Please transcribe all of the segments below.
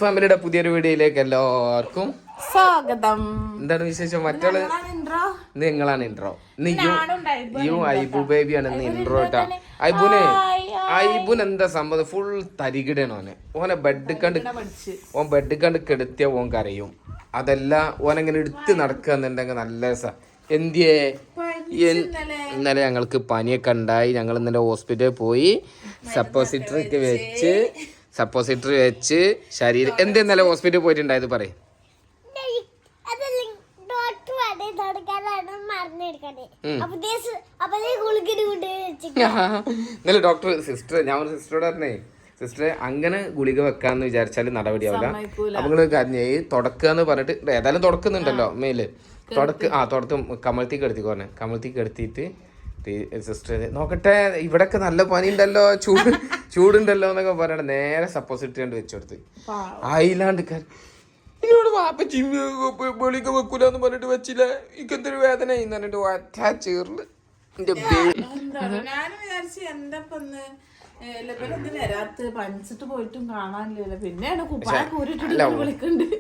ഫാമിലിയുടെ പുതിയൊരു വീഡിയോയിലേക്ക് എല്ലാവർക്കും സ്വാഗതം. എന്താണ് വിശേഷം? മറ്റുള്ള നിങ്ങളാണ് ഇൻട്രോ. ഐബു ബേബിയാണ് ഇന്ന് ഇൻട്രോ കേട്ടാ. ഐബുന് എന്താ സംഭവം? ഫുൾ തരികിടയാണ് ഓനെ ബെഡ് കണ്ട് കെടുത്തിയ ഓൻ കരയും. അതല്ല ഓനെങ്ങനെ എടുത്ത് നടക്കുക എന്നുണ്ടെങ്കിൽ നല്ല രസം. ഇന്നലെ ഞങ്ങൾക്ക് പനിയൊക്കെ ഉണ്ടായി. ഞങ്ങൾ ഇന്നലെ ഹോസ്പിറ്റലിൽ പോയി സപ്പോസിറ്ററി വെച്ച് ശരീരം ഇന്നലെ ഹോസ്പിറ്റലിൽ പോയിട്ടുണ്ടായത് പറയും. ഇന്നലെ ഡോക്ടർ സിസ്റ്ററോട് പറഞ്ഞേ, സിസ്റ്ററെ അങ്ങനെ ഗുളിക വെക്കാന്ന് വിചാരിച്ചാൽ നടപടിയാവില്ല. അപ്പൊ നിങ്ങള് തുടക്കുക എന്ന് പറഞ്ഞിട്ട് ഏതായാലും തുടക്കുന്നുണ്ടല്ലോ മേല് തുടക്കം കമഴ്ത്തിക്ക് എടുത്തിക്കോ പറഞ്ഞേ. കമഴ്ത്തിക്ക് എടുത്തിട്ട് സിസ്റ്റർ നോക്കട്ടെ ഇവിടൊക്കെ നല്ല പനി ഉണ്ടല്ലോ, ചൂടുണ്ടല്ലോ എന്നൊക്കെ പറയണ നേരെ സപ്പോസിറ്റ് കണ്ട് വെച്ചെടുത്ത് ആയില്ലാണ്ട് എന്നോട് വാപ്പച്ചി ഗുളിക വെക്കൂലെന്ന് പറഞ്ഞിട്ട് വെച്ചില്ല. എനിക്ക് എന്തൊരു വേദന എന്ന് പറഞ്ഞിട്ട് ഒറ്റ ചേർന്ന്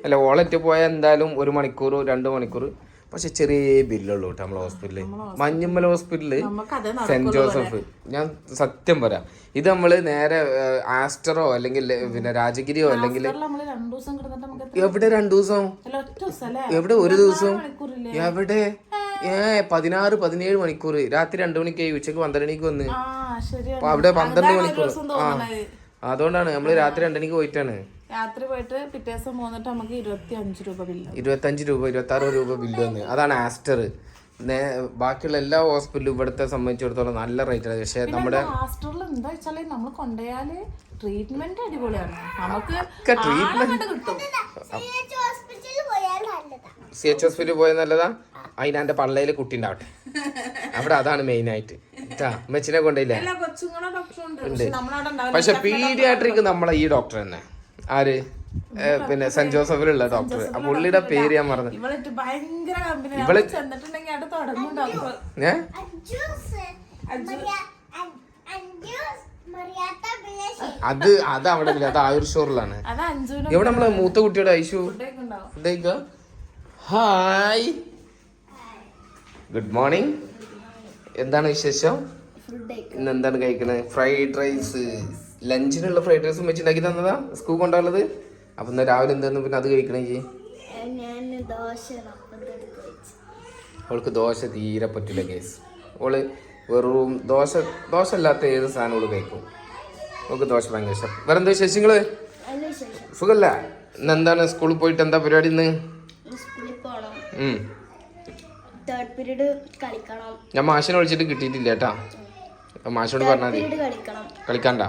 അല്ല ഓളറ്റ് പോയ എന്തായാലും 1 മണിക്കൂർ 2 മണിക്കൂർ. പക്ഷെ ചെറിയ ബില്ലുള്ളൂ കേട്ടോ നമ്മളെ ഹോസ്പിറ്റലിൽ, മഞ്ഞുമ്മൽ ഹോസ്പിറ്റലില് സെന്റ് ജോസഫ്. ഞാൻ സത്യം പറയാം, ഇത് നമ്മള് നേരെ ആസ്റ്ററോ അല്ലെങ്കിൽ പിന്നെ രാജഗിരിയോ അല്ലെങ്കിൽ എവിടെ 2 ദിവസം, എവിടെ 1 ദിവസം, എവിടെ 16-17 മണിക്കൂർ. രാത്രി 2 മണിക്ക് ഉച്ചക്ക് 12 മണിക്ക് വന്ന് അവിടെ 12 മണിക്കൂർ. അതുകൊണ്ടാണ് നമ്മള് രാത്രി 2 മണിക്ക് പോയിട്ടാണ്. രാത്രി പോയിട്ട് പിറ്റേ ദിവസം പോന്നിട്ട് നമുക്ക് 25 രൂപ ബില്ല്, 25 രൂപ 26 രൂപ ബില്ല് വന്ന്. അതാണ് ആസ്റ്റർ. ബാക്കിയുള്ള എല്ലാ ഹോസ്പിറ്റലും ഇവിടുത്തെ സംബന്ധിച്ചിടത്തോളം നല്ല റേറ്റ് ആണ്. പക്ഷെ നമ്മുടെ ആസ്റ്ററിൽ എന്താ വെച്ചാല് നമ്മൾ കൊണ്ടുപോയാല് ട്രീറ്റ്മെന്റ് അടിപൊളിയാണ്, നമുക്ക് കിട്ടും. CH ഹോസ്പിറ്റലിൽ പോയാൽ നല്ലതാ. അതിനെന്റെ പള്ളയില് കുട്ടി ഉണ്ടാവട്ടെ അവിടെ, അതാണ് മെയിൻ ആയിട്ട്. മെച്ചിനെ കൊണ്ടില്ലേ ഉണ്ട്. പക്ഷെ പീഡിയാട്രിക് നമ്മളെ ഈ ഡോക്ടർ തന്നെ. ആര്? പിന്നെ സെന്റ് ജോസഫിലുള്ള ഡോക്ടർ. പുള്ളിയുടെ പേര് ഞാൻ മറന്നു. ഇവള് അത് അവിടെ ഇല്ല, അത് ആയുർ സ്റ്റോറിലാണ്. ഇവിടെ നമ്മളെ മൂത്ത കുട്ടിയുടെ Aishu food. Hi, good morning. എന്താണ് വിശേഷം? ഇന്ന് എന്താണ് കഴിക്കണത്? Fried rice. ലഞ്ചിനുള്ള ഫ്രൈഡ് റൈസും വെച്ചുണ്ടാക്കി തന്നതാ സ്കൂൾ കൊണ്ടുള്ളത്. അപ്പൊ ഇന്ന് രാവിലെ എന്തായിരുന്നു പിന്നെ അത് കഴിക്കണേ? അവൾക്ക് ദോശ തീരെ പറ്റില്ല കേസ്. അവള് വെറും ദോശ അല്ലാത്ത ഏത് സാധനം അവള് കഴിക്കും. അവൾക്ക് ദോശ ഭയങ്കര ഇഷ്ടം. വേറെ എന്താ വിശേഷങ്ങള്? സുഖല്ല. ഇന്ന് എന്താണ് സ്കൂളിൽ പോയിട്ട് എന്താ പരിപാടി? ഇന്ന് ഞാൻ മാഷിനെ വിളിച്ചിട്ട് കിട്ടിയിട്ടില്ല കേട്ടാ. മാഷിനോട് പറഞ്ഞാൽ മതി. കളിക്കണ്ട,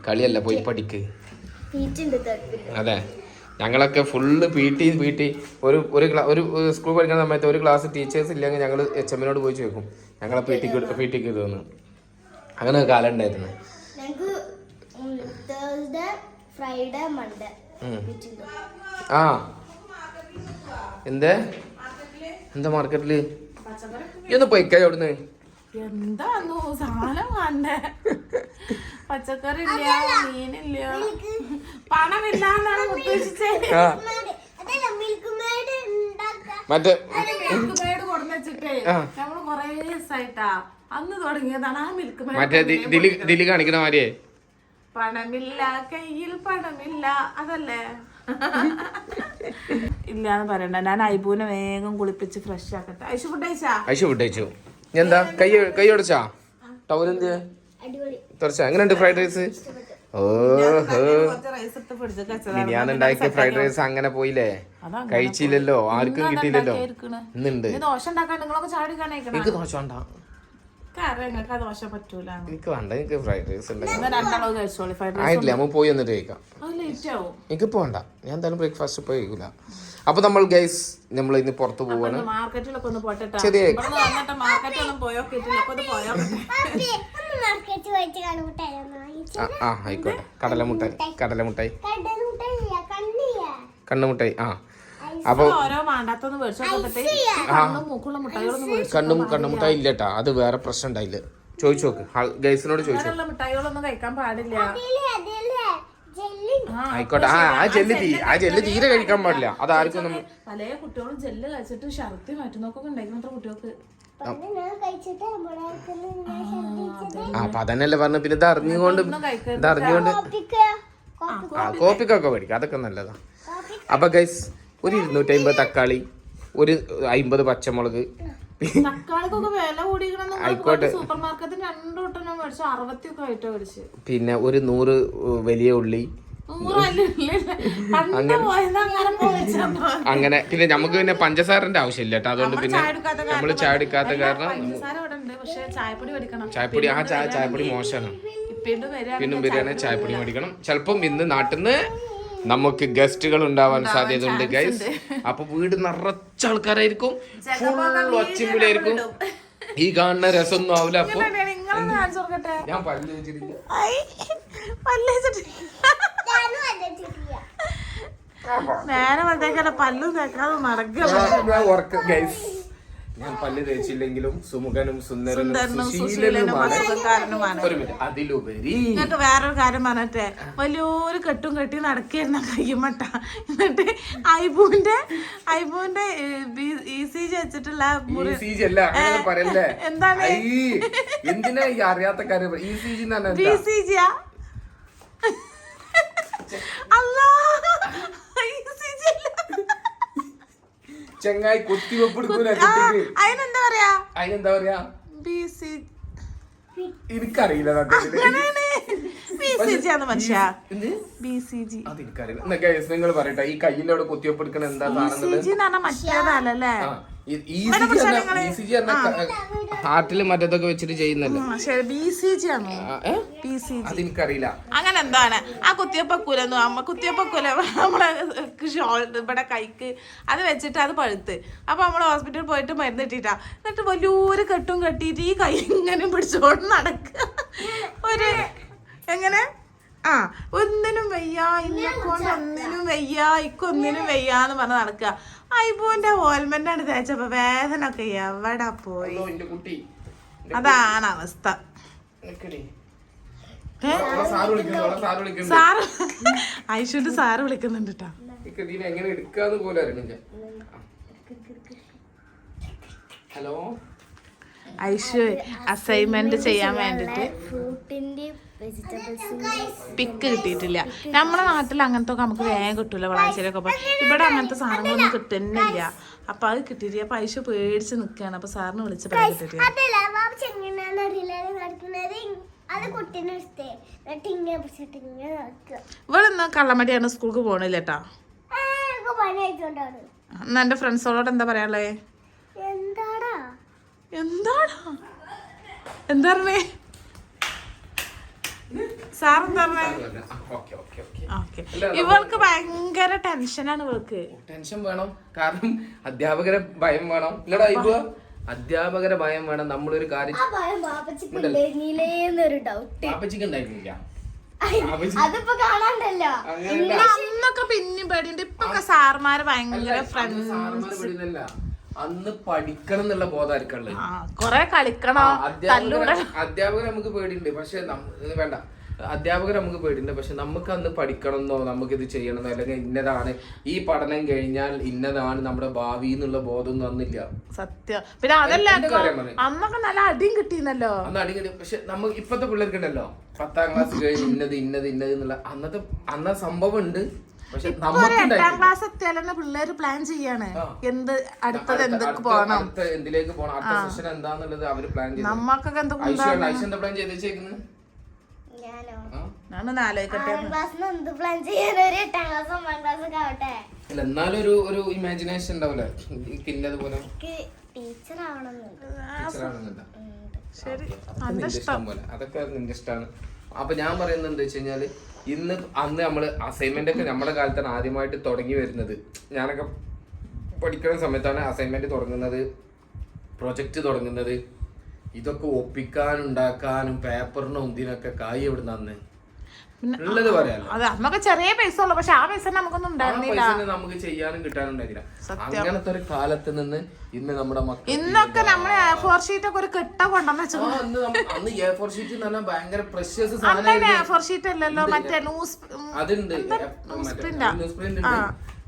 കളിയല്ല, പോയി പഠിക്ക്. അതെ, ഞങ്ങളൊക്കെ ഫുള്ള് PT ഒരു സ്കൂൾ പഠിക്കുന്ന സമയത്ത് ഒരു ക്ലാസ് ടീച്ചേഴ്സ് ഇല്ലെങ്കിൽ ഞങ്ങൾ HM പോയി ചോദിക്കും ഞങ്ങളെ PT ഇതൊന്ന്. അങ്ങനെ കാലം ഉണ്ടായിരുന്നു. ആ എന്താ മാർക്കറ്റില് ഒന്ന് പോയിക്കായി അവിടുന്ന്? എന്താന്നു സാധനം വേണ്ടേ? പച്ചക്കറി ഇല്ല, മീനില്ല, പണമില്ലാന്നാണ് ഉദ്ദേശിച്ചത്. മറ്റേ കൊടുന്നിട്ടേ നമ്മള് കൊറേ ദിവസമായിട്ടാ അന്ന് തുടങ്ങിയതാണ് ആ മിൽക്ക് മേഡ്. മറ്റേ ദിലി കാണിക്കണ മാതിരിയേ, പണമില്ല കയ്യിൽ പണമില്ല, അതല്ലേ? ഇല്ലാന്ന് പറയണ്ട. ഞാൻ ഐബുവിനെ വേഗം കുളിപ്പിച്ച് ഫ്രഷ് ആക്കട്ടെ. ഐഷു ഫുഡ് കഴിച്ചു. എന്താ കൈ ഒടച്ചാ? ടൗൽ എന്ത് തുറച്ചാ? എങ്ങനെയുണ്ട് ഫ്രൈഡ് റൈസ്? മിനിയാന്നുണ്ടാക്കിയ ഫ്രൈഡ് റൈസ് അങ്ങനെ പോയില്ലേ? കഴിച്ചില്ലല്ലോ, ആർക്കും കിട്ടിയില്ലല്ലോ. ഇന്നുണ്ട്. എനിക്ക് ദോശ വേണ്ട, എനിക്ക് വേണ്ട. എനിക്ക് ഫ്രൈഡ് റൈസ് ആയിട്ടില്ല, നമ്മൾ പോയി വന്നിട്ട് കഴിക്കാം. എനിക്കിപ്പോ വേണ്ട, ഞാൻ എന്തായാലും ബ്രേക്ക്ഫാസ്റ്റ് പോയി കഴിക്കൂല. അപ്പൊ നമ്മൾ ഗൈസ് നമ്മൾ ഇന്ന് പുറത്തു പോവാണ്. ചെറിയ ആയിക്കോട്ടെ. കടലമുട്ടായി കണ്ണുമുട്ടായി. അപ്പൊ കണ്ണുമുട്ടായി ഇല്ലട്ടാ, അത് വേറെ പ്രശ്നം ഉണ്ടായില്ല. ചോദിച്ചു നോക്ക്, ഗൈസിനോട് ചോദിച്ചു. മിഠായികളൊന്നും കഴിക്കാൻ പാടില്ല. ആയിക്കോട്ടെ. ആ ജെല്ല് തീരെ കഴിക്കാൻ പാടില്ല. അതാർക്കും നമ്മൾ പല കുട്ടികളും ജെല്ല് കഴിച്ചിട്ട് ഛർദി മാറ്റുന്നൊക്കെ ഉണ്ടായിരുന്നു അത്ര കുട്ടികൾക്ക്. അപ്പൊ അതന്നെയല്ലേ പറഞ്ഞു. പിന്നെ ഇത് അറിഞ്ഞുകൊണ്ട് കോപ്പിക്കൊക്കെ മേടിക്കാം, അതൊക്കെ നല്ലതാ. അപ്പൊ ഗൈസ് ഒരു 250 തക്കാളി, ഒരു 50 പച്ചമുളക്. തക്കാളിക്കൊക്കെ വില കൂടിയിരിക്കണം. സൂപ്പർ മാർക്കറ്റിൽ 2 വട്ടം മേടിച്ചു 60 ഒക്കെ ആയിട്ടോ മേടിച്ചു. പിന്നെ ഒരു 100 വലിയ ഉള്ളി. അങ്ങനെ പിന്നെ നമുക്ക് പിന്നെ പഞ്ചസാരന്റെ ആവശ്യമില്ല കേട്ടോ. അതുകൊണ്ട് പിന്നെ നമ്മള് ചായ എടുക്കാത്ത കാരണം ചായപ്പൊടി ചായപ്പൊടി മോശമാണ്. പിന്നെ ബിരിയാണി ചായപ്പൊടി മേടിക്കണം. ചിലപ്പം ഇന്ന് നാട്ടിൽ നിന്ന് നമുക്ക് ഗസ്റ്റുകൾ ഉണ്ടാവാൻ സാധ്യത ഉണ്ട് ഗൈസ്. അപ്പൊ വീട് നിറച്ച ആൾക്കാരായിരിക്കും, ഫുൾ ഒച്ചമ്പുലായിരിക്കും. ഈ കാണുന്ന രസമൊന്നും ആവില്ല. അപ്പൊ ഞാൻ പല്ല് വെച്ചിട്ടില്ല. നേരെ വന്നേക്കല്ല പല്ലും തേക്കാതെ നടക്കുക. ഞാൻ പല്ല് തേച്ചില്ലെങ്കിലും സുമുഖനും സുന്ദരനും സുശീലനുമാണ്. അതിലുപരി വേറൊരു കാര്യം പറഞ്ഞിട്ടേ, വലിയൊരു കെട്ടും കെട്ടി നടക്കുന്ന കയ്യുമട്ട. എന്നിട്ട് ഐബുവിന്റെ ECG വെച്ചിട്ടുള്ള എന്താണ് എന്തിനാ ഈ അറിയാത്ത കാര്യം ECG BCG ചെങ്ങായി കുത്തിവെപ്പെടുക്കൂല. അതിനെന്താ പറയാ എനിക്കറിയില്ല. നിങ്ങൾ പറയട്ടെ, ഈ കയ്യിന്റെ അവിടെ കുത്തിവെപ്പെടുക്കണ എന്താ മറ്റേതല്ലേ? ഹാർട്ടില് മറ്റേതൊക്കെ വെച്ചിട്ട് ചെയ്യുന്നല്ലോ. അതെനിക്കറിയില്ല. അങ്ങനെ എന്താണ് ആ കുത്തിയപ്പക്കൂല നമ്മളെ ഇവിടെ കൈക്ക് അത് വെച്ചിട്ട് അത് പഴുത്ത്. അപ്പൊ നമ്മള് ഹോസ്പിറ്റലിൽ പോയിട്ട് മരുന്ന് കിട്ടിട്ടാ. എന്നിട്ട് വലിയൊരു കെട്ടും കെട്ടിയിട്ട് ഈ കൈ ഇങ്ങനെ പിടിച്ചോണ്ട് നടക്കുക. ഒരു എങ്ങനെ ഒന്നിനും വയ്യ, ഇന്നെക്കൊണ്ട് ഒന്നിനും വയ്യ, ഇക്കൊന്നിനും വയ്യാന്ന് പറഞ്ഞ് നടക്കുക. ഐബുവിന്റെ ഓൽമെന്റ് ആണ് തേച്ചപ്പോ വേദന ഒക്കെ എവിടെ പോയി. അതാണ് അവസ്ഥ. സാറ് ഐഷുന്റെ സാറ് വിളിക്കുന്നുണ്ട് കേട്ടോ. ഹലോ ഐഷു അസൈൻമെന്റ് ചെയ്യാൻ വേണ്ടിട്ട് പിക്ക് കിട്ടിയിട്ടില്ല. നമ്മളെ നാട്ടിൽ അങ്ങനത്തെ ഒക്കെ നമുക്ക് വേഗം കിട്ടൂല. വളാഞ്ചേരിയൊക്കെ പോയി ഇവിടെ അങ്ങനത്തെ സാധനങ്ങളൊന്നും കിട്ടുന്നില്ല. അപ്പൊ അത് കിട്ടിയില്ല. അപ്പൊ ഐഷു പേടിച്ച് നിൽക്കുകയാണ്. അപ്പൊ സാറിന് വിളിച്ചപ്പോ കിട്ടിയിട്ടില്ല. ഇവിടെ ഇന്ന് കള്ളമടിയാണ്, സ്കൂൾക്ക് പോണില്ല കേട്ടാ. എന്നാ എന്റെ ഫ്രണ്ട്സോളോട് എന്താ പറയാനുള്ളേ? എന്താ പറഞ്ഞേ? സാറെന്താ പറഞ്ഞേ? ഇവൾക്ക് ഭയങ്കര ടെൻഷനാണ്. ഇവൾക്ക് ടെൻഷൻ വേണം, കാരണം അധ്യാപകരെ ഭയം വേണം. ഇല്ലടാ ഇപ്പൊ അധ്യാപകരെ ഭയം വേണം. നമ്മളൊരു കാര്യം പാപ്പച്ചിക്ക് ഉണ്ടായിരുന്നില്ല. അന്നൊക്കെ പിന്നെയും പേടിയുണ്ട്. ഇപ്പൊ സാറുമാര് ഭയങ്കര ഫ്രണ്ട്സ്. അന്ന് പഠിക്കണം എന്നുള്ള ബോധമായിരിക്കുള്ളത്. കൊറേ കളിക്കണം. അധ്യാപകർ നമുക്ക് പേടിയുണ്ട്, പക്ഷെ വേണ്ട. അധ്യാപകർ നമുക്ക് പേടിയുണ്ട്, പക്ഷെ നമുക്ക് അന്ന് പഠിക്കണമെന്നോ നമുക്കിത് ചെയ്യണമെന്നോ അല്ലെങ്കിൽ ഇന്നതാണ് ഈ പഠനം കഴിഞ്ഞാൽ ഇന്നതാണ് നമ്മുടെ ഭാവി എന്നുള്ള ബോധമൊന്നും അന്നില്ല. സത്യം. പിന്നെ അതല്ല അന്നൊക്കെ നല്ല അടിയും കിട്ടിയെന്നല്ലോ. അന്ന് അടി കിട്ടി. പക്ഷെ നമുക്ക് ഇപ്പത്തെ പിള്ളേർക്കുണ്ടല്ലോ 10ാം ക്ലാസ് കഴിഞ്ഞ് ഇന്നത് എന്നുള്ള അന്ന സംഭവം ഉണ്ട്. പക്ഷെ 8ാം ക്ലാസ് എത്തിയാലെന്നെ പിള്ളേര് പ്ലാൻ ചെയ്യാണ് എന്ത് അടുത്തത് എന്തൊക്കെ പോകണം, എന്തിലേക്ക് പോകണം, അടുത്ത സെഷൻ എന്താന്നുള്ളത് അവര് പ്ലാൻ ചെയ്തു. നമ്മക്കൊക്കെ എന്താ പ്ലാൻ ചെയ്തേക്കുന്നത്? ഞാനൊന്ന് ആലോചിക്കട്ടെ. അല്ല എന്നാലും ഒരു ഇമാജിനേഷൻ ഉണ്ടാവില്ല പിന്നതുപോലെ അതൊക്കെ നിന്റെ ഇഷ്ടമാണ്. അപ്പൊ ഞാൻ പറയുന്നത് എന്താ വെച്ച് കഴിഞ്ഞാല് അന്ന് നമ്മള് അസൈൻമെന്റ് ഒക്കെ നമ്മുടെ കാലത്താണ് ആദ്യമായിട്ട് തുടങ്ങി വരുന്നത്. ഞാനൊക്കെ പഠിക്കുന്ന സമയത്താണ് അസൈൻമെന്റ് തുടങ്ങുന്നത്, പ്രൊജക്ട് തുടങ്ങുന്നത്. ഇതൊക്കെ ഒപ്പിക്കാനും ഉണ്ടാക്കാനും പേപ്പറിനും ഇതിനൊക്കെ കായ് എവിടുന്ന് അന്ന് ഉള്ളത് പറയാലോ. അതെ നമുക്ക് ചെറിയ പൈസ ഉള്ളു, പക്ഷെ ആ പൈസ നമുക്കൊന്നും ഉണ്ടായിരുന്നില്ല. നമുക്ക് ചെയ്യാനും കിട്ടാനും ഉണ്ടായിരുന്നില്ല. അങ്ങനത്തെ ഒരു കാലത്ത് നിന്ന് ഇന്ന് നമ്മുടെ മക്കൾ ഇന്നൊക്കെ നമ്മള് A4 ഷീറ്റ് ഒക്കെ ഒരു കെട്ട കൊണ്ടെന്ന് വെച്ചു. അന്ന് A4 ഷീറ്റ് എന്ന് പറഞ്ഞാൽ ഭയങ്കര പ്രഷ്യസ് A4 ഷീറ്റ് അല്ലല്ലോ, മറ്റേ അതുണ്ട്, ന്യൂസ് പ്രിന്റ് ഉണ്ട്.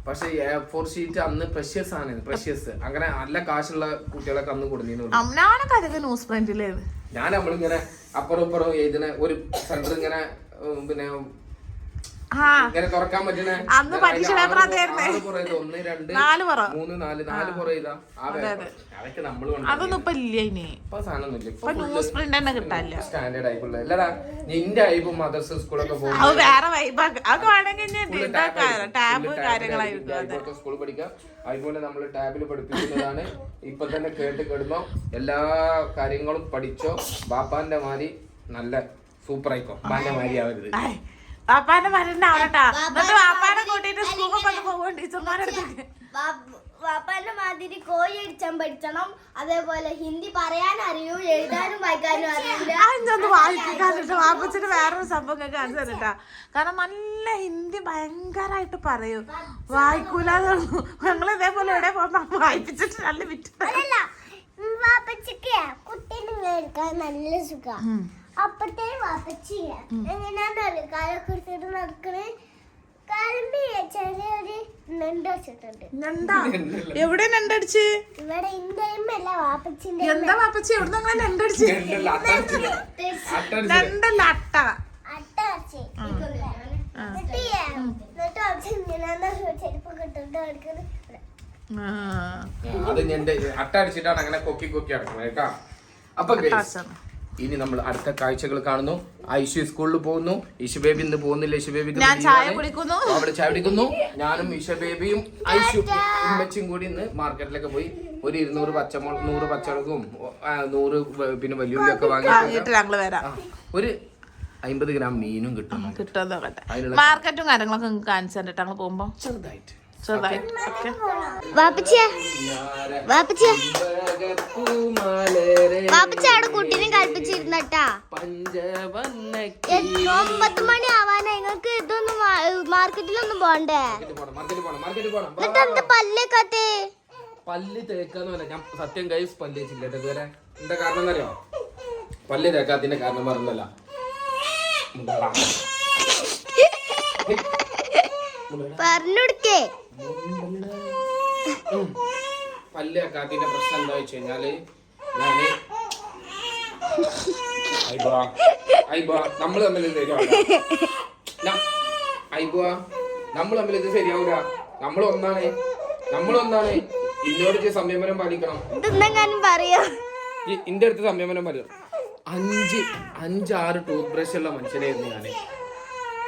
പക്ഷെ A4 ഷീറ്റ് അന്ന് പ്രഷ്യസ് ആണ്, പ്രഷ്യസ്. അങ്ങനെ നല്ല കാശുള്ള കുട്ടികളൊക്കെ അന്ന് കൊടുത്തിരുന്നു. ഞാനൊക്കെ അധികം ന്യൂസ് പ്രിന്റിലായിരുന്നു. ഞാൻ നമ്മളിങ്ങനെ അപ്പുറം ഇപ്പുറം എഴുതുന്ന ഒരു സെന്റർ ഇങ്ങനെ പിന്നെ ഇങ്ങനെ തുറക്കാൻ പറ്റുന്ന അന്ന് പരീക്ഷ പേപ്പർ അതായിരുന്നു. 1 2 3 4 പുറ എഴുതാ. അതൊക്കെ നമ്മള് അതൊന്നും ഇപ്പൊ ഇല്ല. ഇനി ഇപ്പൊ സാധനമൊന്നുമില്ല. ഇപ്പൊ ന്യൂസ് പ്രിന്റ് തന്നെ കിട്ടാനില്ല. സ്റ്റാൻഡേർഡ് ആയിക്കുള്ള അല്ലടാ. നിന്റെ അയബും മദർസ് സ്കൂളൊക്കെ പോകും, അത് വേറെ വൈബ്. അതൊക്കെ വേണമെങ്കിൽ ടാബ് കാര്യങ്ങളായിരിക്കും സ്കൂളിൽ പഠിക്കാം. അതുപോലെ നമ്മൾ ടാബിൽ പഠിപ്പിക്കുന്നതാണ്. ഇപ്പൊ തന്നെ കേട്ട് കിടന്നോ, എല്ലാ കാര്യങ്ങളും പഠിച്ചോ. ബാപ്പാന്റെ മാതിരി നല്ല സൂപ്പർ ആയിക്കോ. ബാപ്പാന്റെ മാതിരി ആവരുത്. വാപ്പാന്റെ മരണ്ട ആവട്ടാ. എന്നിട്ട് വാപ്പാനെ കൂട്ടിട്ട് സ്കൂളൊക്കെ പോകും ടീച്ചർമാരെടുത്ത്. വാപ്പാന്റെ മാതിരി കോഴി അടിച്ചാൻ പഠിക്കണം. അതേപോലെ ഹിന്ദി പറയാൻ അറിയൂ, എഴുതാനും വായിക്കാനും അറിയില്ല. അതൊന്ന് വായിപ്പിക്കാനിട്ട് വാപ്പച്ചിട്ട് വേറൊരു സംഭവം കാണിച്ചു തരട്ടാ. കാരണം നല്ല ഹിന്ദി ഭയങ്കരമായിട്ട് പറയും, വായിക്കൂല. ഞങ്ങൾ ഇതേപോലെ എവിടെ പോകുമ്പോ വായിപ്പിച്ചിട്ട് നല്ല വിറ്റില്ല. വാപ്പച്ചിക്ക് കുട്ടീനെ കേൾക്കാൻ നല്ല സുഖം. അപ്പത്തെ വാപ്പച്ചി എങ്ങനെയാന്ന് കാലൊക്കെ എടുത്തിട്ട് നടക്കണേ. ചെറിയൊരു നെണ്ട് വെച്ചിട്ടുണ്ട്. എവിടെ നെണ്ടടിച്ച്? ഇവിടെ ഇന്ത്യയല്ല വാപ്പച്ചിന്റെ. എന്താ വാപ്പച്ചി എവിടെ നിങ്ങൾ നെണ്ടടിച്ച്? നെണ്ടല്ല, അട്ട. അട്ട വെച്ച് ചെരുപ്പൊക്കെ ഇട്ടിട്ട് നടക്കണേ. അത് ഞെന്റെ അട്ട അടിച്ചിട്ടാണ് അങ്ങനെ കൊക്കി കൊക്കി അടക്കുന്നത് കേട്ടാ. അപ്പൊ ഇനി നമ്മൾ അടുത്ത കാഴ്ചകൾ കാണുന്നു. ഐഷു സ്കൂളിൽ പോകുന്നു. ഇഷു ബേബി ഇന്ന് പോകുന്നില്ല. ഇഷു ബേബി അവിടെ ചായ കുടിക്കുന്നു. ഞാനും ഇഷ ബേബിയും ഐഷു ഉമ്മച്ചും കൂടി ഇന്ന് മാർക്കറ്റിലൊക്കെ പോയി ഒരു 200 പച്ചമുളക്, 100 പച്ചമുളകും 100 പിന്നെ വലിയുള്ളിയൊക്കെ വാങ്ങിയിട്ട് ഒരു 50 ഗ്രാം മീനും കിട്ടും. മാർക്കറ്റും കാര്യങ്ങളൊക്കെ കാണിച്ചു തന്നിട്ട് അങ്ങ് പോകുമ്പോ ചെറുതായിട്ട് അവിടെ കുട്ടീനെ കളിപ്പിച്ചിരുന്നട്ടാ. 9 മണി ആവാനാ. നിങ്ങൾക്ക് ഇതൊന്നും മാർക്കറ്റിലൊന്നും പോണ്ടേ? എന്നിട്ട് എന്താ പല്ലേക്കാത്തേ? പല്ല് തേക്കാന്ന് പറഞ്ഞാൽ ഞാൻ സത്യം കൈസ് പല്ല് തേച്ചില്ല ഇതുവരെ. എന്താ കാരണം എന്നറിയോ? പല്ല് തേക്കാത്തിന്റെ കാരണം പറഞ്ഞല്ല, പറഞ്ഞുകൊടുക്കേ. പല്ല് തേക്കാത്തിന്റെ പ്രശ്നം എന്താ വെച്ച് കഴിഞ്ഞാല് ഞാന് നമ്മള് തമ്മിൽ ഇത് ശരിയാവൂല. നമ്മളൊന്നാണ്. ഇന്നോട് സംയമനം പാലിക്കണം. ഇന്റെ അടുത്ത് സംയമനം പാലിക്കണം. 5-6 ടൂത്ത് ബ്രഷ് ഉള്ള മനുഷ്യനായിരുന്നു ഞാന്.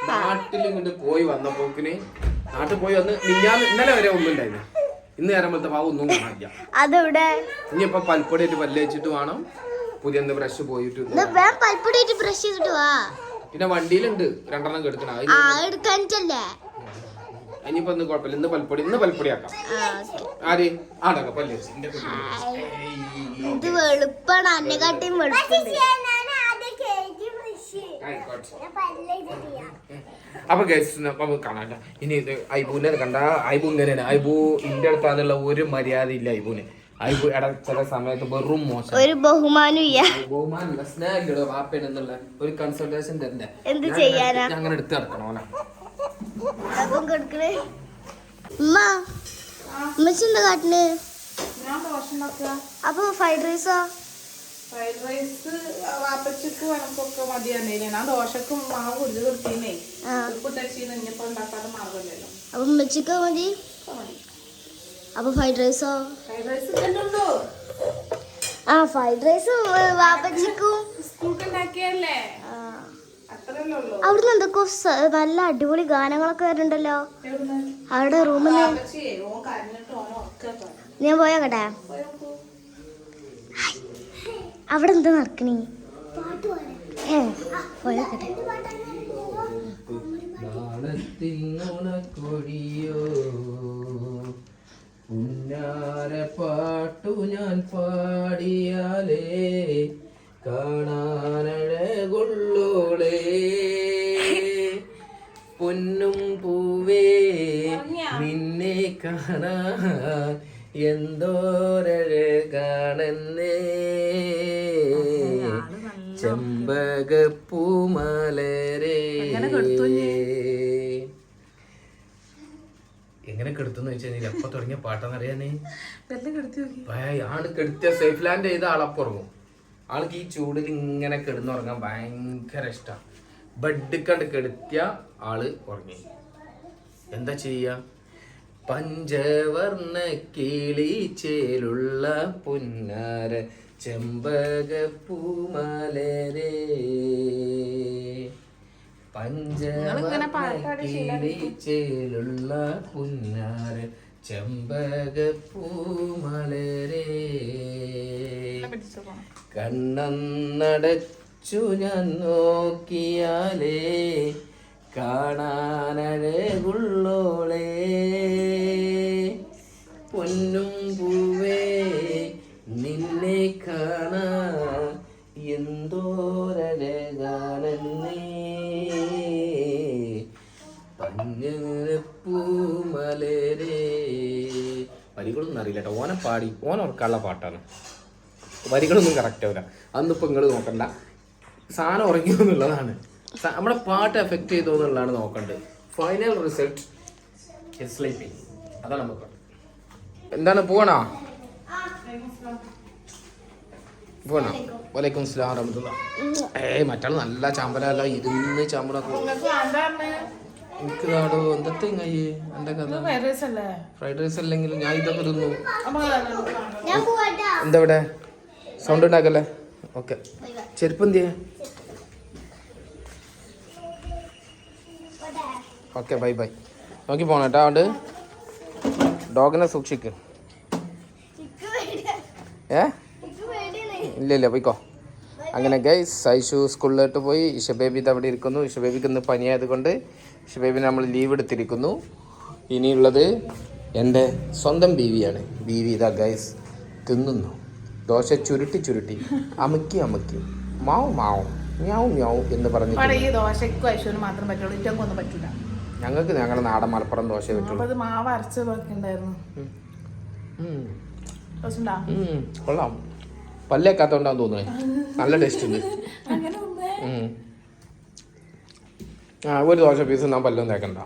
നാട്ടിൽ ഇങ്ങോട്ട് പോയി വന്നപ്പോക്കിന് നാട്ടിൽ പോയി വന്ന് ഇന്നലെ വരെ ഒന്നും ഉണ്ടായിരുന്നു. ഇന്ന് നേരത്തെ പാവം ഒന്നും കാണില്ല. അതെവിടെ? ഇനിയിപ്പൊ പൽപ്പൊടിയായിട്ട് പല്ല് വെച്ചിട്ട് വേണം പുതിയ ബ്രഷ് പോയിട്ട്. പിന്നെ വണ്ടിയിലുണ്ട് 2 കെടുക്കണം. ഇനിയിപ്പോ ഒന്നും കുഴപ്പമില്ല. ഇന്ന് പൽപ്പൊടി ആക്കാം. ആര് ആടാ പല്ല് അപ്പൊ കാണാൻ. ഇനി ഐബുവിനെ കണ്ട ഐബു ഇങ്ങനെയാണ്. ഐബു ഇന്റെ അടുത്താന്നുള്ള ഒരു മര്യാദ ഇല്ല ഐബുവിന്. ഐബു ചില സമയത്ത് വെറും മോശം. ഒരു ബഹുമാനമില്ല. സ്നേഹം വാപ്പേനെന്നുള്ള ഒരു കൺസൾട്ടേഷൻ തരണ്ടേ? എന്ത് ചെയ്യാനാ? അങ്ങനെ എടുത്ത് നടക്കണം. എന്താ കാട്ടിന്? അപ്പൊ ഫ്രൈഡ് റൈസോ? ഫ്രൈഡ് റൈസ് വാപ്പച്ചിക്ക് കണക്കൊക്കെ മതിയാണേ. ഞാൻ ദോശക്കും മാവ് കുടിച്ച് കൊടുത്തീനേ. ഉപ്പ് ടച്ചിന്ന് ഇനിയിപ്പോ ഉണ്ടാക്കാതെ മാർഗമല്ലോ. അപ്പൊ ഉമ്മച്ചിക്ക് മതി. അപ്പൊ ഫ്രൈഡ് റൈസോ? ഫ്രൈഡ് റൈസ് ഇല്ലല്ലോ. ഫ്രൈഡ് റൈസും വാപ്പച്ചിക്കും സ്കൂൾക്ക് ഉണ്ടാക്കിയല്ലേ, അത്രല്ലേ ഉള്ളൂ. അവിടുന്ന് എന്തൊക്കെ നല്ല അടിപൊളി ഗാനങ്ങളൊക്കെ വരുന്നുണ്ടല്ലോ അവിടെ റൂമിൽ. ഞാൻ പോയോക്കട്ടെ. അവിടെ എന്താ നടക്കണേ? പോയോക്കട്ടെ. പാട്ടു ഞാൻ പാടിയാലേ കാണാനഴകുള്ളോളേ നിന്നെ കാണാൻ എന്തോരഴകാണെന്നേ ചെമ്പകപ്പൂമലരേ. എങ്ങനെ കെടുത്തുന്ന് വെച്ചാൽ എപ്പ തുടങ്ങിയ പാട്ടാന്നറിയാനേ ആള് കെടുത്തിയ സേഫ് ലാൻഡ് ചെയ്ത ആളപ്പുറങ്ങും. ആൾക്ക് ഈ ചൂടിൽ ഇങ്ങനെ കിടന്നുറങ്ങാൻ ഭയങ്കര ഇഷ്ടം. ബെഡ് കണ്ട് കെടുത്തിയ ആള് ഉറങ്ങി. എന്താ ചെയ്യ? പഞ്ചവർണ്ണ കിളിച്ചേലുള്ള പുന്നാര ചെമ്പകപ്പൂമലരേ പഞ്ചവർണ്ണ പുന്നാര ചെമ്പകപ്പൂമലരേ. കണ്ണടച്ചു ഞാൻ നോക്കിയാലേ കാണാനഴകുള്ളോളേ പൊന്നും പൂവേ നിന്നെ കാണാൻ എന്തോരഴകാണെന്നേ പഞ്ഞപ്പൂമലരേ. വരികളൊന്നും അറിയില്ല കേട്ടോ. ഓനെ പാടി ഓർക്കാനുള്ള പാട്ടാണ്. വരികളൊന്നും കറക്റ്റ് ആവില്ല. അന്നിപ്പോൾ നിങ്ങൾ നോക്കണ്ട, സാധനം ഉറങ്ങിയോ എന്നുള്ളതാണ്. നമ്മുടെ പാട്ട് എഫക്റ്റ് ചെയ്തോ എന്നുള്ളതാണ് നോക്കേണ്ടത്. Final result sleeping. അതാണ് നമുക്ക്. എന്താണ് പോണോ? പോണോ? വലൈക്കും സ്ലാം റഹ്മത്തുള്ളാ. മറ്റാൾ നല്ല ചാമ്പലല്ല, ഇരുന്ന് ചാമ്പലൊക്കെ. എനിക്ക് നാടോ എന്തൊക്കെ എന്റെ കഥ. ഫ്രൈഡ് റൈസ് അല്ലെങ്കിലും ഞാൻ ഇതൊക്കെ തിന്നു. എന്താ ഇവിടെ സൗണ്ട് ഉണ്ടാക്കല്ലേ? ഓക്കെ. ചെരുപ്പ് എന്തിയെ? Okay bye bye. നോക്കി പോണം കേട്ടോ. അതുകൊണ്ട് ഡോഗിനെ സൂക്ഷിക്ക്. ഇല്ല പോയിക്കോ. അങ്ങനെ ഗൈസ് ഐഷു സ്കൂളിലോട്ട് പോയി. ഇഷ ബേബി ഇത് അവിടെ ഇരിക്കുന്നു. ഇഷ ബേബിക്ക് ഇന്ന് പനിയായത് കൊണ്ട് ഇഷ ബേബിനെ നമ്മൾ ലീവ് എടുത്തിരിക്കുന്നു. ഇനിയുള്ളത് എൻ്റെ സ്വന്തം ബീവിയാണ്. ബീവി ഇതാ ഗൈസ് തിന്നുന്നു. ദോശ ചുരുട്ടി അമുക്കി മാവും മ്യാവും എന്ന് പറഞ്ഞു. ഞങ്ങൾക്ക് ഞങ്ങളുടെ നാടൻ മലപ്പുറം ദോശ പറ്റുള്ളൂ. കൊള്ളാം. പല്ലേക്കാത്തോണ്ടാന്ന് തോന്നുന്നു. നല്ല ടേസ്റ്റ് ഉണ്ട്. ഒരു ദോശ പീസ് ഞാൻ പല്ലൊന്നും തേക്കണ്ട.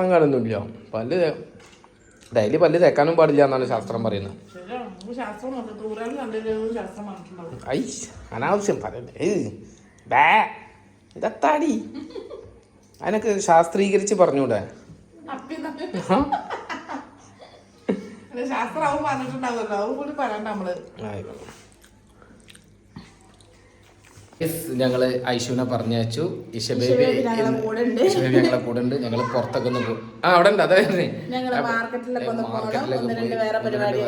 അങ്ങനൊന്നുമില്ല. പല്ല് ഡെയിലി പല്ല് തേക്കാനും പാടില്ല എന്നാണ് ശാസ്ത്രം പറയുന്നത്. ഐ അനാവശ്യം പറയണ്ടേ. ഇതത്താടി അതിനൊക്കെ ശാസ്ത്രീകരിച്ച് പറഞ്ഞൂടെ? ഞങ്ങള് ഐഷുവിനെ പറഞ്ഞയച്ചു. ഇഷ ബേബി ഞങ്ങളെ കൂടെ ഉണ്ട്. ഞങ്ങള് പുറത്തൊക്കെ ഒന്ന് പോകും. അവിടെ ഉണ്ട്. അതെ മാർക്കറ്റിലേക്ക് വേറെ പരിപാടി.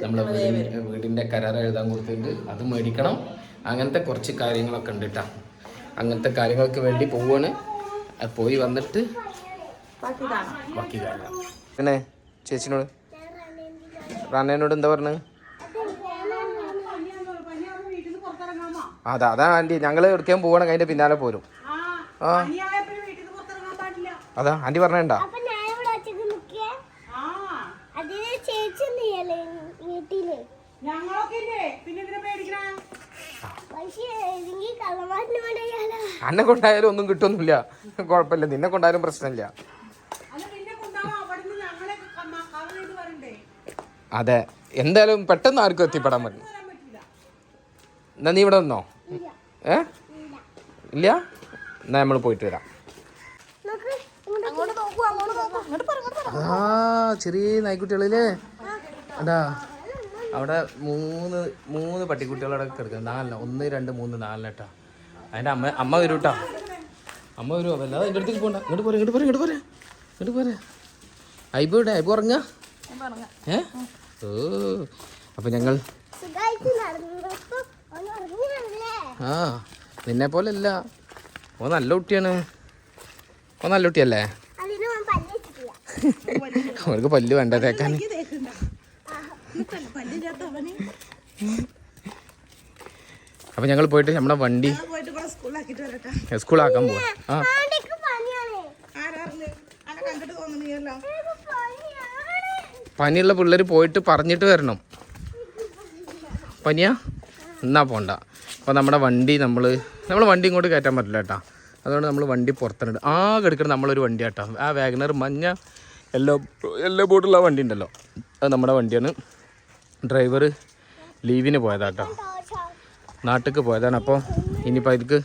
നമ്മള് വീടിന്റെ കരാർ എഴുതാൻ കൊടുത്തിട്ടുണ്ട്. അത് മേടിക്കണം. അങ്ങനത്തെ കുറച്ച് കാര്യങ്ങളൊക്കെ ഉണ്ട് കേട്ടോ. അങ്ങനത്തെ കാര്യങ്ങൾക്ക് വേണ്ടി പോവാണ്. പോയി വന്നിട്ട് ബാക്കി കാണാം. പിന്നെ ചേച്ചിനോട് റാനേനോട് എന്താ പറഞ്ഞത്? അതാ ആൻറ്റി ഞങ്ങൾ എവിടേക്കും പോകണം. അതിന്റെ പിന്നാലെ പോരും. അതാ ആൻറ്റി പറഞ്ഞേണ്ട. അന്നെ കൊണ്ടായാലും ഒന്നും കിട്ടുന്നില്ല. കുഴപ്പമില്ല. നിന്നെ കൊണ്ടായാലും പ്രശ്നമില്ല. അതെ എന്തായാലും പെട്ടെന്ന് ആർക്കും എത്തിപ്പെടാൻ പറ്റും. എന്നാ നീ ഇവിടെ വന്നോ? ഇല്ല എന്നാ നമ്മൾ പോയിട്ട് വരാം. ആ ചെറിയ നായ്ക്കുട്ടികളില്ലേ? അതാ അവിടെ മൂന്ന് പട്ടിക്കുട്ടികളവിടെ കിടക്കുന്നത്. 4 1 2 3 4 കേട്ടാ. അതിൻ്റെ അമ്മ വരും കേട്ടോ. അമ്മ വരുമോ? വല്ലാതെ എൻ്റെ അടുത്തേക്ക് പോകണ്ട. ഇങ്ങോട്ട് പോരെ. ഐബു ഇവിടെ? ഐബു ഉറങ്ങ? ഓ അപ്പൊ ഞങ്ങൾ നിന്നെ പോലെ അല്ല. ഓ നല്ല കുട്ടിയാണ്. ഓ നല്ല കുട്ടിയല്ലേ? അവർക്ക് പല്ല് വേണ്ട തേക്കാൻ. അപ്പൊ ഞങ്ങൾ പോയിട്ട് നമ്മുടെ വണ്ടി സ്കൂളാക്കാൻ പോവാ. കണ്ടിട്ട് തോന്നുന്നില്ലല്ലോ. പനിയുള്ള പിള്ളേർ പോയിട്ട് പറഞ്ഞിട്ട് വരണം. പനിയാ എന്നാ പോണ്ട. അപ്പോൾ നമ്മുടെ വണ്ടി നമ്മൾ വണ്ടി ഇങ്ങോട്ട് കയറ്റാൻ പറ്റില്ല കേട്ടോ. അതുകൊണ്ട് നമ്മൾ വണ്ടി പുറത്തുണ്ട്. ആകെ എടുക്കണം നമ്മളൊരു വണ്ടി കേട്ടോ. ആ വാഗനർ മഞ്ഞ യെല്ലോ ബോർഡുള്ള വണ്ടി ഉണ്ടല്ലോ, അത് നമ്മുടെ വണ്ടിയാണ്. ഡ്രൈവർ ലീവിന് പോയതാട്ടോ, നാട്ടിലേക്ക് പോയതാണ്. അപ്പോൾ ഇനിയിപ്പോൾ ഇതിക്ക്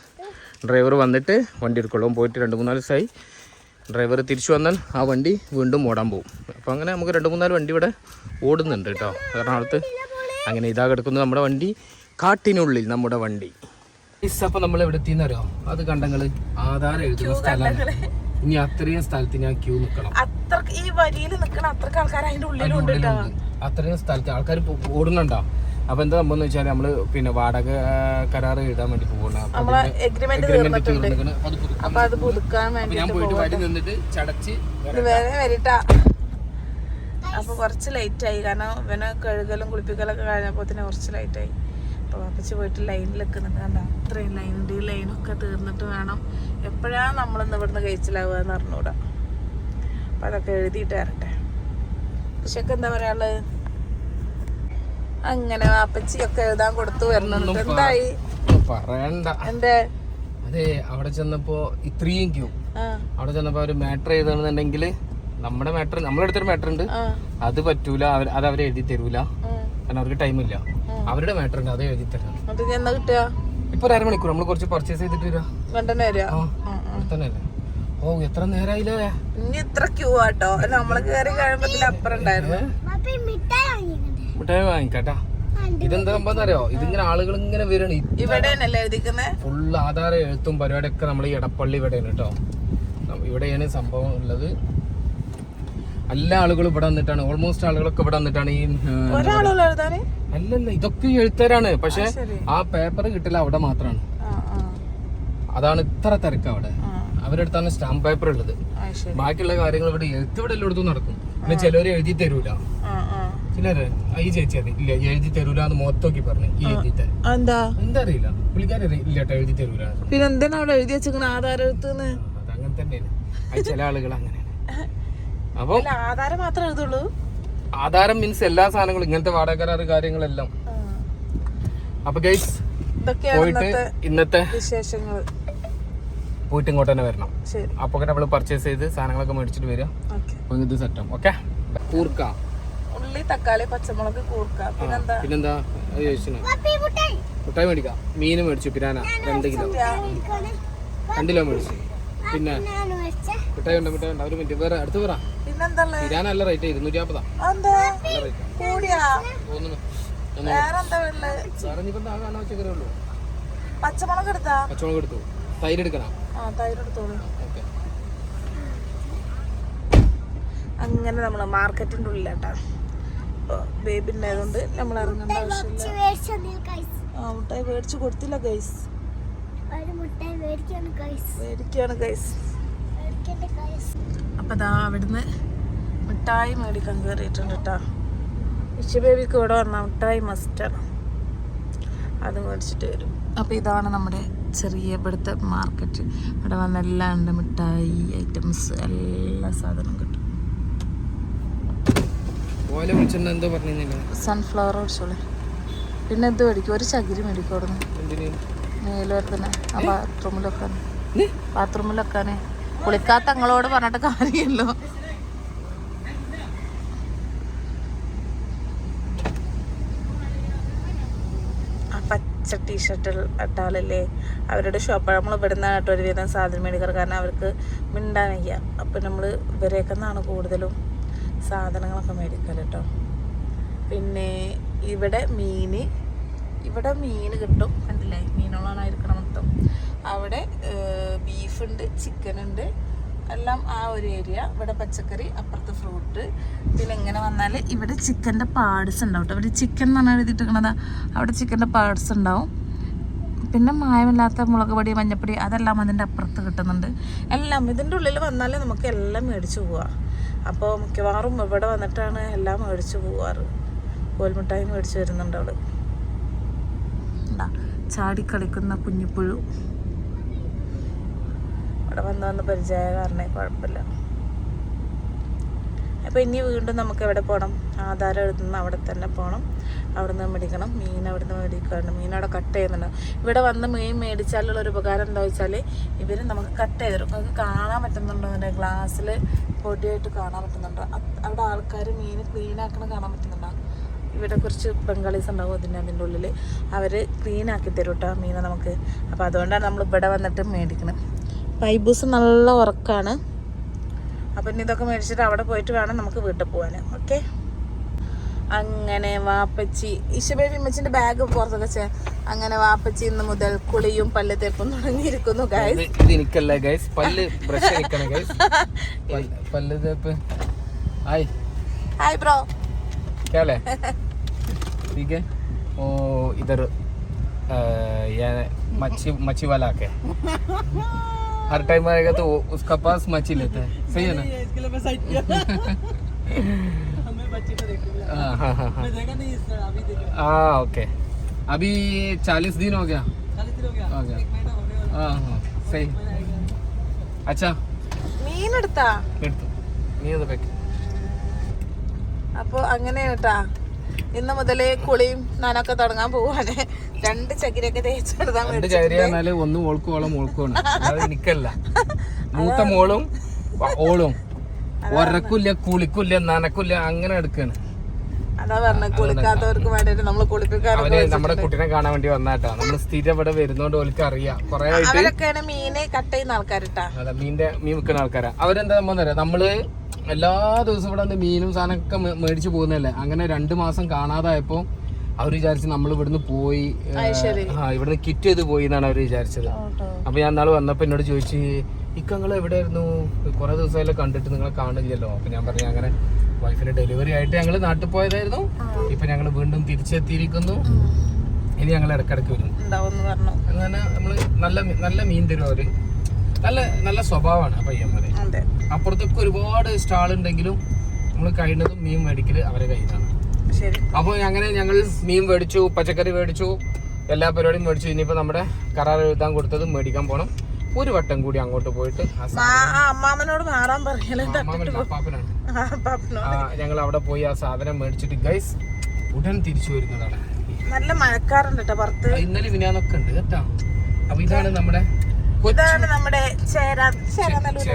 ഡ്രൈവർ വന്നിട്ട് വണ്ടി എടുക്കുള്ളൂ. പോയിട്ട് 2-3 ദിവസമായി. ഡ്രൈവർ തിരിച്ചു വന്നാൽ ആ വണ്ടി വീണ്ടും ഓടാൻ പോകും. അപ്പോൾ അങ്ങനെ നമുക്ക് 2-3 വണ്ടി ഇവിടെ ഓടുന്നുണ്ട് കേട്ടോ എറണാകുളത്ത്. അങ്ങനെ ഇതാ കിടക്കുന്നത് നമ്മുടെ വണ്ടി, കാട്ടിനുള്ളിൽ നമ്മുടെ വണ്ടി. അപ്പോൾ നമ്മൾ എവിടെ എത്തിയെന്നറിയോ? അത് കണ്ടങ്ങൾ ആധാരം എഴുതുന്ന സ്ഥലമാണ്. ഇനി അത്രയും സ്ഥലത്ത് ഞാൻ ക്യൂ നിൽക്കണം. ഈ വരിയിൽ നിൽക്കണം അത്രക്ക് ആൾക്കാർ അതിന്റെ ഉള്ളിലുണ്ട്. അത്രയും സ്ഥലത്ത് ആൾക്കാർ ഓടുന്നുണ്ടോ? അപ്പൊ എന്താ സംഭവം എന്ന് വെച്ചാൽ നമ്മള് പിന്നെ വാടക കരാർ എഴുതാൻ വേണ്ടി പോകണം. ഞാൻ പോയിട്ട് വരി നിന്നിട്ട് ചടച്ച് വരിട്ടാ. അപ്പൊ കുറച്ച് ലേറ്റ് ആയി, കാരണം ഇവനെ കഴുകലും കുളിപ്പിക്കലൊക്കെ കഴിഞ്ഞപ്പോ തന്നെ കുറച്ച് ലേറ്റ് ആയി. അപ്പൊ വാപ്പച്ചി പോയിട്ട് ലൈനിൽ നിൽക്കുന്നുണ്ട്. കണ്ട അത്രയും ലൈനുണ്ട്. ഈ ലൈനൊക്കെ തീർന്നിട്ട് വേണം എപ്പോഴാണ് നമ്മളിന്ന് ഇവിടുന്ന് കഴിച്ചിലാവുക എന്ന് അറിഞ്ഞൂടാ. അപ്പൊ അതൊക്കെ എഴുതിയിട്ട് വരട്ടെ. പക്ഷെ എന്താ പറയാനുള്ളത്, അങ്ങനെ വാപ്പച്ചിയൊക്കെ എഴുതാൻ കൊടുത്തു വരണുണ്ട്. എന്തായി പറയണ്ട. എന്തേ? അതെ, അവിടെ ചെന്നപ്പോ ഇത്രയും ക്യൂ. അവിടെ ചെന്നപ്പോ ഒരു മാറ്റർ എഴുതണമെന്നുണ്ടെങ്കിൽ നമ്മുടെ മാറ്റർ, നമ്മളെടുത്തൊരു മാറ്റർ ഉണ്ട്, അത് പറ്റൂല. അത് അവരെ എഴുതി തരൂല, കാരണം അവർക്ക് ടൈമില്ല. അവരുടെ മാറ്റർ ഉണ്ട്, അത് എഴുതി തരണം. ഇപ്പൊ 1/2 മണിക്കൂർ നമ്മൾ കുറച്ച് പർച്ചേസ് ചെയ്തിട്ട് വരാം. തന്നെ. ഓ എത്ര നേരായില്ലേ. ഇനി ഇത്ര ക്യൂ ആട്ടോ. നമ്മള് കയറി കഴിയുമ്പോ അപ്പുറം ഉണ്ടായിരുന്നു. മിഠായി വാങ്ങിക്കാട്ടാ. ഇതെന്താ സംഭവം അറിയോ? ഇതിങ്ങനെ ആളുകൾ ഇങ്ങനെ വരണം. ഇവിടെയാണല്ലേ എഴുതിക്കുന്നത്? ഫുള്ള് ആധാരം എഴുത്തും പരിപാടിയൊക്കെ നമ്മൾ ഈ എടപ്പള്ളി ഇവിടെയാണ് കേട്ടോ. ഇവിടെയാണ് സംഭവം ഉള്ളത്. എല്ലാ ആളുകളും ഇവിടെ വന്നിട്ടാണ്, ഓൾമോസ്റ്റ് ആളുകളൊക്കെ ഇവിടെ വന്നിട്ടാണ് ഈ അല്ലല്ല ഇതൊക്കെ എഴുത്തരാണ്. പക്ഷെ ആ പേപ്പർ കിട്ടില്ല, അവിടെ മാത്രമാണ്. അതാണ് ഇത്ര തിരക്ക് അവിടെ. അവരെടുത്താണ് സ്റ്റാമ്പ് പേപ്പർ ഉള്ളത്. ബാക്കിയുള്ള കാര്യങ്ങൾ ഇവിടെ ഇവിടെ എല്ലായിടത്തും നടക്കും. പിന്നെ ചിലവര് എഴുതി തരൂല. ചിലര് ഈ ചേച്ചി അത് ഇല്ല എഴുതി തരൂല എന്ന് മുഖത്തോക്കി പറഞ്ഞു. ഈ എഴുതി തരാം എന്താ അറിയില്ല, പുള്ളിക്കാരി ഇല്ലട്ടോ എഴുതി തരൂല. പിന്നെ എന്തിനാ അവിടെ എഴുതി വെച്ചിരിക്കണ ആധാരത്തിന്? അതങ്ങനെ തന്നെയാണ്. ചില ആളുകൾ അങ്ങനെയാണ്. അപ്പൊ ആധാരം മാത്രമേ എഴുതുള്ളൂ. ആധാരം മീൻസ് എല്ലാ സാധനങ്ങളും, ഇങ്ങനത്തെ വാടക കരാറ് കാര്യങ്ങളെല്ലാം. അപ്പൊ ഗൈസ് പോയിട്ട് ഇന്നത്തെ വിശേഷങ്ങൾ പോയിട്ട് ഇങ്ങോട്ട് തന്നെ വരണം. അപ്പൊ നമ്മള് പർച്ചേസ് ചെയ്ത് സാധനങ്ങളൊക്കെ മേടിച്ചിട്ട് വരിക. ഇത് സെറ്റാം. ഓക്കെ. കൂർക്ക, ഉള്ളി, തക്കാളി, പച്ചമുളക്, കൂർക്ക, പിന്നെന്താ മുട്ടായി മേടിക്കാം. മീന് മേടിച്ചു, പിരാന 2 കിലോ 2 കിലോ മേടിച്ചു. പിന്നെ മിഠായി ഉണ്ട്. ഒരു മിനിറ്റ്, വേറെ അടുത്ത് പറ. പിരാന നല്ല റേറ്റ് 250. പച്ചമുളക് എടുത്തു. തൈര് എടുക്കണം. അങ്ങനെ നമ്മള് മാർക്കറ്റിന്റെ ഉള്ളിലാട്ടാ. ബേബി ഉണ്ടായതുകൊണ്ട് നമ്മൾ ഇറങ്ങേണ്ട ആവശ്യമില്ല. മുട്ടായി മേടിച്ചു കൊടുത്തില്ല ഗൈസ്. മേടിക്കാണ് ഗൈസ്. അപ്പൊ ദാ അവിടുന്ന് മിഠായി മേടിക്കാൻ കയറിയിട്ടുണ്ട് കേട്ടോ. ഇഷു ബേബിക്ക് ഇവിടെ വന്നാൽ മിഠായി മസ്റ്റാണ്, അത് മേടിച്ചിട്ട് വരും. അപ്പോൾ ഇതാണ് നമ്മുടെ ചെറിയ ഇവിടുത്തെ മാർക്കറ്റ്. ഇവിടെ വന്ന എല്ലാം ഉണ്ട്, മിഠായി ഐറ്റംസ് എല്ലാ സാധനവും കിട്ടും. സൺഫ്ലവർ മേടിച്ചോളെ. പിന്നെ ഇത് മേടിക്കും, ഒരു ചകിരി മേടിക്കും അവിടെ നിന്ന് മേലോർത്തന്നെ. ആ ബാത്റൂമിലൊക്കെ കുളിക്കാത്ത ഞങ്ങളോട് പറഞ്ഞിട്ട് കാര്യമല്ലോ. ആ പച്ച ടീഷർട്ട് ഇട്ടാലല്ലേ അവരുടെ ഷോപ്പാണ്. നമ്മൾ ഇവിടെ നിന്നാണ് കേട്ടോ ഒരുവിധം സാധനം മേടിക്കാറ്, കാരണം അവർക്ക് മിണ്ടാൻ വയ്യ. അപ്പം നമ്മൾ ഇവരെയൊക്കെ നിന്നാണ് കൂടുതലും സാധനങ്ങളൊക്കെ മേടിക്കൽ കേട്ടോ. പിന്നെ ഇവിടെ മീൻ കിട്ടും, കണ്ടില്ലേ മീനുകളായിരിക്കണം മൊത്തം. അവിടെ ബീഫുണ്ട്, ചിക്കനുണ്ട്, എല്ലാം ആ ഒരു ഏരിയ. ഇവിടെ പച്ചക്കറി, അപ്പുറത്ത് ഫ്രൂട്ട്. പിന്നെ ഇങ്ങനെ വന്നാൽ ഇവിടെ ചിക്കൻ്റെ പാർട്സ് ഉണ്ടാവും കേട്ടോ. ഇവിടെ ചിക്കൻ എന്ന് പറഞ്ഞാൽ എഴുതിയിട്ടിരിക്കണത്, അവിടെ ചിക്കൻ്റെ പാർട്സ് ഉണ്ടാവും. പിന്നെ മായമില്ലാത്ത മുളക് പൊടി, മഞ്ഞപ്പൊടി, അതെല്ലാം അതിൻ്റെ അപ്പുറത്ത് കിട്ടുന്നുണ്ട്. എല്ലാം ഇതിൻ്റെ ഉള്ളിൽ വന്നാൽ നമുക്ക് എല്ലാം മേടിച്ച് പോവാം. അപ്പോൾ മിക്കവാറും ഇവിടെ വന്നിട്ടാണ് എല്ലാം മേടിച്ച് പോവാറ്. കോൽമിഠായി മേടിച്ച് വരുന്നുണ്ട് അവള്. ചാടിക്കളിക്കുന്ന കുഞ്ഞിപ്പുഴു ഇവിടെ വന്ന് പരിചയ കാരണേ കുഴപ്പമില്ല. അപ്പോൾ ഇനി വീണ്ടും നമുക്ക് എവിടെ പോകണം? ആധാരം എഴുതുന്ന അവിടെ തന്നെ പോകണം. അവിടെ നിന്ന് മേടിക്കണം. മീൻ അവിടെ നിന്ന് മേടിക്കണം. മീൻ അവിടെ കട്ട് ചെയ്യുന്നുണ്ട്. ഇവിടെ വന്ന് മീൻ മേടിച്ചാലുള്ള ഒരു ഉപകാരം എന്താ വെച്ചാൽ ഇവർ നമുക്ക് കട്ട് ചെയ്ത് തരും. നമുക്ക് കാണാൻ പറ്റുന്നുണ്ടോ? അതിൻ്റെ ഗ്ലാസ്സിൽ പൊടിയായിട്ട് കാണാൻ പറ്റുന്നുണ്ടോ? അവിടെ ആൾക്കാർ മീൻ ക്ലീൻ ആക്കണം കാണാൻ പറ്റുന്നുണ്ടോ? ഇവിടെ കുറച്ച് ബംഗാളീസ് ഉണ്ടാവും അതിൻ്റെ ഉള്ളിൽ. അവർ ക്ലീൻ ആക്കി തരും കേട്ടോ മീനെ നമുക്ക്. അപ്പോൾ അതുകൊണ്ടാണ് നമ്മൾ ഇവിടെ വന്നിട്ട് മേടിക്കണം. പൈബൂസ് നല്ല ഉറക്കമാണ്. അപ്പം ഇനി ഇതൊക്കെ മേടിച്ചിട്ട് അവിടെ പോയിട്ട് വേണം നമുക്ക് വീട്ടിൽ പോകാൻ. ഓക്കെ, അങ്ങനെ വാപ്പച്ചി ഇഷബേബി അമ്മച്ചിൻ്റെ ബാഗ് പുറത്തൊക്കെ വെച്ചാൽ അങ്ങനെ വാപ്പച്ചി ഇന്ന് മുതൽ കുളിയും പല്ല് തേപ്പും തുടങ്ങിയിരിക്കുന്നു. ഗൈസ് ഇത് എനിക്കല്ല ഗൈസ്, പല്ല് ബ്രഷ് അടിക്കണം ഗൈസ്. പല്ല് തേപ്പ്. ഹായ് ഹായ് ബ്രോ, क्या ले? ठीक है. वो इधर ये मच्छी वाला के हर टाइम आएगा तो उसका पास मच्छी लेता है. सही है ना? इसके लिए मैं साइड किया. हमें बच्चे को देखो. हाँ मैं देखा नहीं इस अभी देखा. हाँ ओके. अभी 40 दिन हो गया. 40 दिन हो गया. एक महीना होने वाला. हाँ सही. अच्छा മീൻ എടുത്താ എടുത്തു. നീ അത് വെക്ക്. അപ്പോൾ അങ്ങനെ കേട്ടാ ഇന്ന് മുതലേ കുളിയും നനൊക്കെ തുടങ്ങാൻ പോവാണ്. 2 ചകിരിയൊക്കെ തേച്ചെടുത്താൻ രണ്ട് ചകിരി പറഞ്ഞാല് ഒന്ന് മോൾക്കോളം മോൾക്കുമാണ്, അത് എനിക്കല്ല. മൂത്ത മോളും ഓളും ഒരക്കില്ല കുളിക്കില്ല നനക്കില്ല അങ്ങനെ എടുക്കാണ്. അതാ പറഞ്ഞ കുളിക്കാത്തവർക്ക് വേണ്ടിട്ട് നമ്മള് കുളിപ്പിക്കാൻ അവര് നമ്മുടെ കുട്ടീനെ കാണാൻ വേണ്ടി വന്നാട്ടാ. നമ്മള് സ്ഥിരം ഇവിടെ വരുന്നോണ്ട് ഓൾക്ക് അറിയാം. കൊറേ ആയിട്ട് അവരൊക്കെയാണ് മീനെ കട്ട് ചെയ്യുന്ന ആൾക്കാരിട്ടാ. അതെ, മീൻ വിൽക്കുന്ന ആൾക്കാരാ. അവരെന്താ പറയാ, നമ്മള് എല്ലാ ദിവസവും ഇവിടെ വന്ന് മീനും സാധനമൊക്കെ മേടിച്ചു പോകുന്നല്ലേ. അങ്ങനെ 2 മാസം കാണാതായപ്പോ അവർ വിചാരിച്ചു നമ്മൾ ഇവിടുന്ന് പോയി, ഇവിടുന്ന് കിറ്റ് ചെയ്ത് പോയി എന്നാണ് അവർ വിചാരിച്ചത്. അപ്പൊ ഞാൻ നാളെ വന്നപ്പോ എന്നോട് ചോദിച്ചു, ഇക്കങ്ങൾ എവിടെയായിരുന്നു, കുറെ ദിവസമായാലും കണ്ടിട്ട് നിങ്ങളെ കാണില്ലല്ലോ. അപ്പൊ ഞാൻ പറഞ്ഞു, അങ്ങനെ വൈഫിന് ഡെലിവറി ആയിട്ട് ഞങ്ങൾ നാട്ടിൽ പോയതായിരുന്നു. ഇപ്പൊ ഞങ്ങൾ വീണ്ടും തിരിച്ചെത്തിയിരിക്കുന്നു. ഇനി ഞങ്ങൾ ഇടക്കിടക്ക് വരും. അങ്ങനെ നമ്മള് നല്ല മീൻ തരും അവര്. നല്ല സ്വഭാവമാണ് പയ്യന്മാരെ. അപ്പുറത്തൊക്കെ ഒരുപാട് സ്റ്റാൾ ഉണ്ടെങ്കിലും നമ്മൾ കഴിയുന്നതും മീൻ മേടിക്കല് അവരെ കയ്യിലാണ്. അപ്പൊ അങ്ങനെ ഞങ്ങൾ മീൻ മേടിച്ചു, പച്ചക്കറി മേടിച്ചു, എല്ലാ പരിപാടിയും മേടിച്ചു. ഇനിയിപ്പോ നമ്മുടെ കരാർ എഴുതാൻ കൊടുത്തത് മേടിക്കാൻ പോണം. ഒരു വട്ടം കൂടി അങ്ങോട്ട് പോയിട്ട് അമ്മാമനോട് മാറാൻ പാപ്പനാണ്. ഞങ്ങൾ അവിടെ പോയി ആ സാധനം മേടിച്ചിട്ട് ഗൈസ് ഉടൻ തിരിച്ചു വരുന്നതാണ്. നല്ല മഴക്കാറുണ്ട് കേട്ടോ പുറത്ത്. ഇന്നലെ വിനാന്നൊക്കെ ഉണ്ട് കേട്ടോ. അപ്പൊ ഇതാണ് നമ്മുടെ ഞങ്ങളുടെ ചേരാനെല്ലൂർ,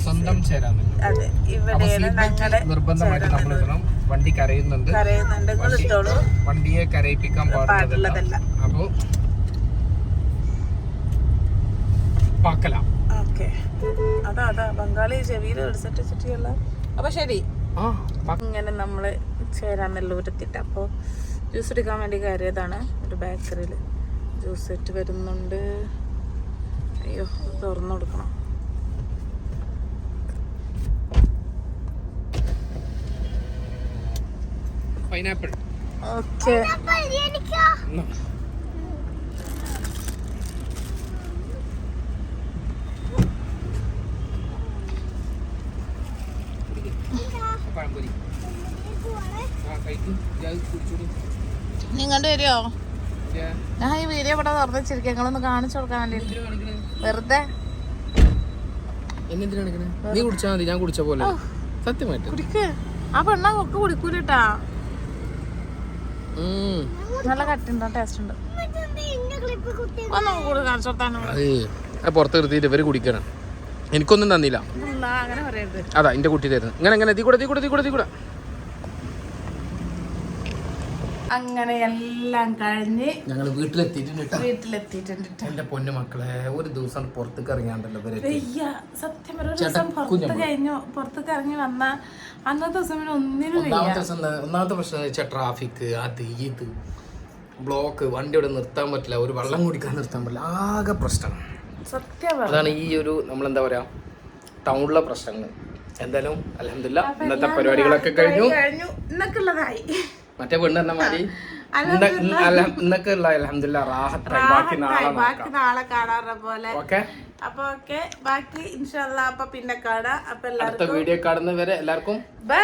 സ്വന്തം ചേരാനെല്ലൂർ. നിർബന്ധമായിട്ട് നമ്മൾ ഇടണം. വണ്ടി കരയുന്നുണ്ട്, വണ്ടിയെ കരയിപ്പിക്കാൻ പാടില്ല. അപ്പൊ പാക്കല. അതാ ബംഗാളി ചെവിയിൽ എടുത്തിട്ട് ചുറ്റിയുള്ള. അപ്പൊ ശരി, ഇങ്ങനെ നമ്മള് ചേരാനെല്ലൂരെത്തിട്ട് അപ്പൊ ജ്യൂസ് എടുക്കാൻ വേണ്ടി കയറിയതാണ്. ഒരു ബേക്കറിയില് ജ്യൂസ് സെറ്റ് വരുന്നുണ്ട്. അയ്യോ, തുറന്നു കൊടുക്കണം. പൈനാപ്പിൾ. ഓക്കെ, നീ കണ്ടു വരുമോ? ഞാൻ ഈ വീഡിയോ ഇവിടെ തുറന്നു വെച്ചിരിക്കും, ഞങ്ങളൊന്ന് കാണിച്ചു കൊടുക്കാൻ വേണ്ടി. വെറുതെ നീ കുടിച്ചാ മതി, ഞാൻ കുടിച്ച പോലെ സത്യമായിട്ട് കുടിക്ക്. ആ പെണ്ണ ഒക്കെ കുടിക്കൂലട്ടാ. നല്ല കട്ടുണ്ടോ, ടേസ്റ്റ് ഉണ്ട്. ഒന്നും കൂടി കാണിച്ചു കൊടുത്താൽ പുറത്ത് നിർത്തിയിട്ട് ഇവര് കുടിക്കണം. എനിക്കൊന്നും തന്നില്ല. അങ്ങനെ പറയരുത്. അതാ എന്റെ കുട്ടി തരുന്നു. ഇങ്ങനെ തീ കൂടെ. അങ്ങനെ എല്ലാം കഴിഞ്ഞ് ഞങ്ങൾ വീട്ടിലെത്തിയിട്ടുണ്ട്. എന്റെ പൊന്നു മക്കളെ, ഒരു ദിവസം പുറത്തേക്ക് ഇറങ്ങിയാണ്ടല്ലോ സത്യം പുറത്തേക്ക് ഇറങ്ങി വന്ന അന്നത്തെ ദിവസം ഒന്നിനും ഒന്നാമത്തെ പ്രശ്നം വെച്ചാൽ ട്രാഫിക്, അത് ഇത് ബ്ലോക്ക്, വണ്ടി ഇവിടെ നിർത്താൻ പറ്റില്ല, ഒരു വെള്ളം കുടിക്കാൻ നിർത്താൻ പറ്റില്ല, ആകെ പ്രശ്നമാണ്. സത്യം അതാണ് ഈ ഒരു നമ്മളെന്താ പറയാ ടൗണിലെ പ്രശ്നങ്ങൾ. എന്തായാലും അൽഹംദുലില്ലാ ഇന്നത്തെ പരിപാടികളൊക്കെ കഴിഞ്ഞു. ഇന്നൊക്കെയുള്ളതായി. മറ്റേ പെണ്ണ് പറഞ്ഞ മാതിരി ഇന്നൊക്കെ ഉള്ള അൽഹംദുലില്ലാ റാഹത്തായി. ബാക്കി നാളെ കാണാറുള്ള പോലെ. ഓക്കെ, അപ്പൊ ഓക്കെ, ബാക്കി ഇൻഷാ അല്ലാഹ് അപ്പൊ പിന്നെ കാണാം. അപ്പൊ എല്ലാവർക്കും വീഡിയോ കാണുന്നവരെ എല്ലാവർക്കും ബൈ.